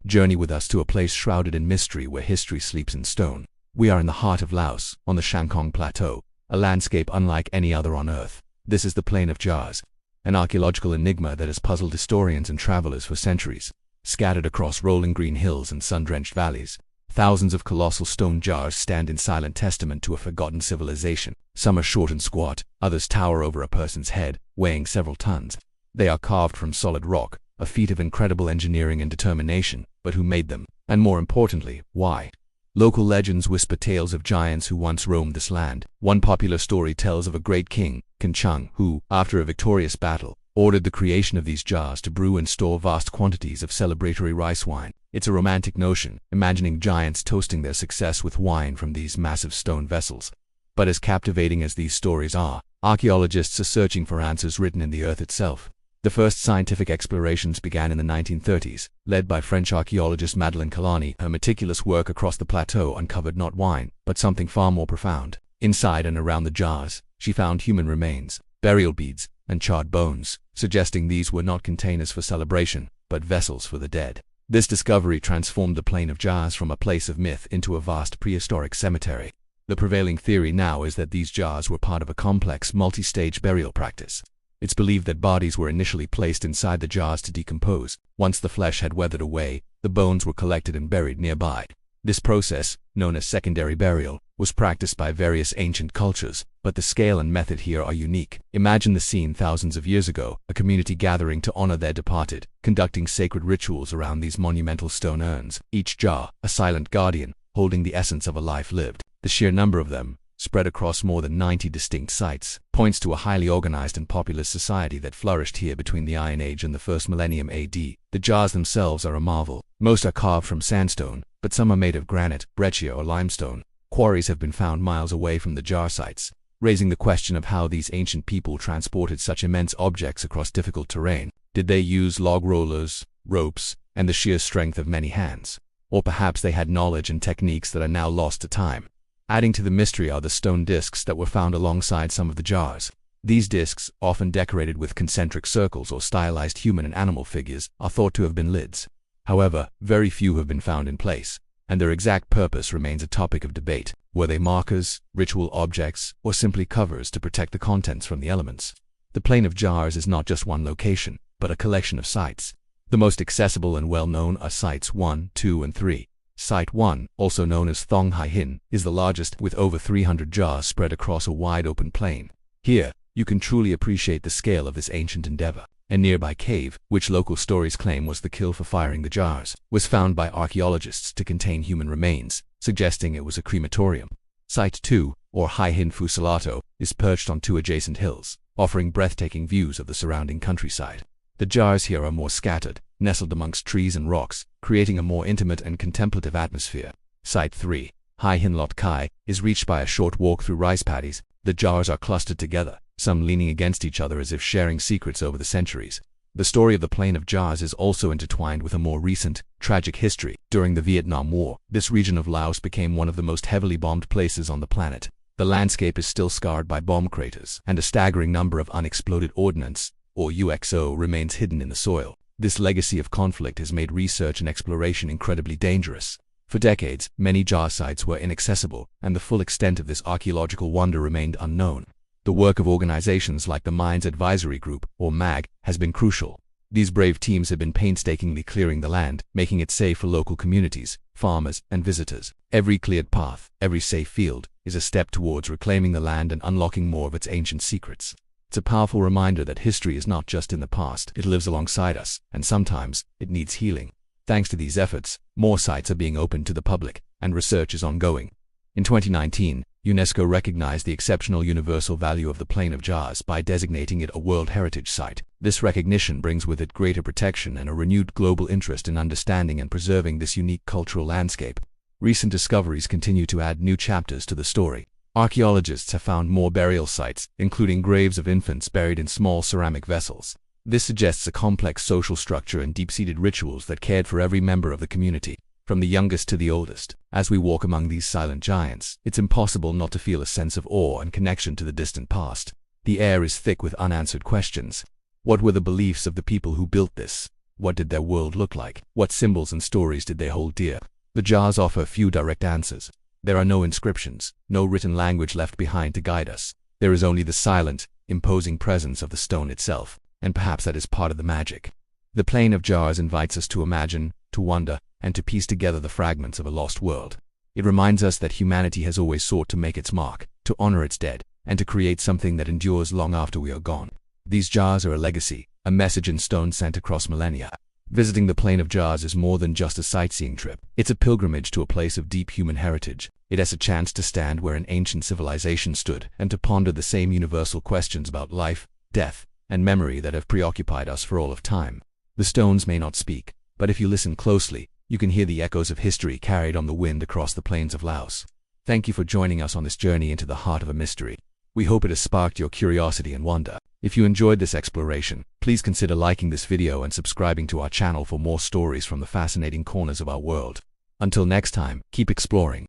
Journey with us to a place shrouded in mystery where history sleeps in stone. We are in the heart of Laos, on the Shangkong Plateau, a landscape unlike any other on Earth. This is the Plain of Jars, an archaeological enigma that has puzzled historians and travelers for centuries. Scattered across rolling green hills and sun-drenched valleys, thousands of colossal stone jars stand in silent testament to a forgotten civilization. Some are short and squat, others tower over a person's head, weighing several tons. They are carved from solid rock, a feat of incredible engineering and determination. But who made them? And more importantly, why? Local legends whisper tales of giants who once roamed this land. One popular story tells of a great king, Kinchung, who, after a victorious battle, ordered the creation of these jars to brew and store vast quantities of celebratory rice wine. It's a romantic notion, imagining giants toasting their success with wine from these massive stone vessels. But as captivating as these stories are, archaeologists are searching for answers written in the earth itself. The first scientific explorations began in the 1930s, led by French archaeologist Madeleine Kalani. Her meticulous work across the plateau uncovered not wine, but something far more profound. Inside and around the jars, she found human remains, burial beads, and charred bones, suggesting these were not containers for celebration, but vessels for the dead. This discovery transformed the Plain of Jars from a place of myth into a vast prehistoric cemetery. The prevailing theory now is that these jars were part of a complex, multi-stage burial practice. It's believed that bodies were initially placed inside the jars to decompose. Once the flesh had weathered away, the bones were collected and buried nearby. This process, known as secondary burial, was practiced by various ancient cultures, but the scale and method here are unique. Imagine the scene thousands of years ago, a community gathering to honor their departed, conducting sacred rituals around these monumental stone urns, each jar a silent guardian, holding the essence of a life lived. The sheer number of them, spread across more than 90 distinct sites, points to a highly organized and populous society that flourished here between the Iron Age and the first millennium AD. The jars themselves are a marvel. Most are carved from sandstone, but some are made of granite, breccia, or limestone. Quarries have been found miles away from the jar sites, raising the question of how these ancient people transported such immense objects across difficult terrain. Did they use log rollers, ropes, and the sheer strength of many hands? Or perhaps they had knowledge and techniques that are now lost to time. Adding to the mystery are the stone discs that were found alongside some of the jars. These discs, often decorated with concentric circles or stylized human and animal figures, are thought to have been lids. However, very few have been found in place, and their exact purpose remains a topic of debate. Were they markers, ritual objects, or simply covers to protect the contents from the elements? The Plain of Jars is not just one location, but a collection of sites. The most accessible and well-known are Sites 1, 2, and 3. Site 1, also known as Thong Hai Hin, is the largest, with over 300 jars spread across a wide open plain. Here, you can truly appreciate the scale of this ancient endeavor. A nearby cave, which local stories claim was the kill for firing the jars, was found by archaeologists to contain human remains, suggesting it was a crematorium. Site 2, or Hai Hin Phu Salato, is perched on two adjacent hills, offering breathtaking views of the surrounding countryside. The jars here are more scattered, nestled amongst trees and rocks, creating a more intimate and contemplative atmosphere. Site 3, Hai Hin Lot Kai, is reached by a short walk through rice paddies. The jars are clustered together, some leaning against each other as if sharing secrets over the centuries. The story of the Plain of Jars is also intertwined with a more recent, tragic history. During the Vietnam War, this region of Laos became one of the most heavily bombed places on the planet. The landscape is still scarred by bomb craters, and a staggering number of unexploded ordnance, or UXO, remains hidden in the soil. This legacy of conflict has made research and exploration incredibly dangerous. For decades, many jar sites were inaccessible, and the full extent of this archaeological wonder remained unknown. The work of organizations like the Mines Advisory Group, or MAG, has been crucial. These brave teams have been painstakingly clearing the land, making it safe for local communities, farmers, and visitors. Every cleared path, every safe field, is a step towards reclaiming the land and unlocking more of its ancient secrets. It's a powerful reminder that history is not just in the past, it lives alongside us, and sometimes, it needs healing. Thanks to these efforts, more sites are being opened to the public, and research is ongoing. In 2019, UNESCO recognized the exceptional universal value of the Plain of Jars by designating it a World Heritage Site. This recognition brings with it greater protection and a renewed global interest in understanding and preserving this unique cultural landscape. Recent discoveries continue to add new chapters to the story. Archaeologists have found more burial sites, including graves of infants buried in small ceramic vessels. This suggests a complex social structure and deep-seated rituals that cared for every member of the community, from the youngest to the oldest. As we walk among these silent giants, it's impossible not to feel a sense of awe and connection to the distant past. The air is thick with unanswered questions. What were the beliefs of the people who built this? What did their world look like? What symbols and stories did they hold dear? The jars offer few direct answers. There are no inscriptions, no written language left behind to guide us. There is only the silent, imposing presence of the stone itself, and perhaps that is part of the magic. The Plain of Jars invites us to imagine, to wonder, and to piece together the fragments of a lost world. It reminds us that humanity has always sought to make its mark, to honor its dead, and to create something that endures long after we are gone. These jars are a legacy, a message in stone sent across millennia. Visiting the Plain of Jars is more than just a sightseeing trip. It's a pilgrimage to a place of deep human heritage. It has a chance to stand where an ancient civilization stood and to ponder the same universal questions about life, death, and memory that have preoccupied us for all of time. The stones may not speak, but if you listen closely, you can hear the echoes of history carried on the wind across the plains of Laos. Thank you for joining us on this journey into the heart of a mystery. We hope it has sparked your curiosity and wonder. If you enjoyed this exploration, please consider liking this video and subscribing to our channel for more stories from the fascinating corners of our world. Until next time, keep exploring.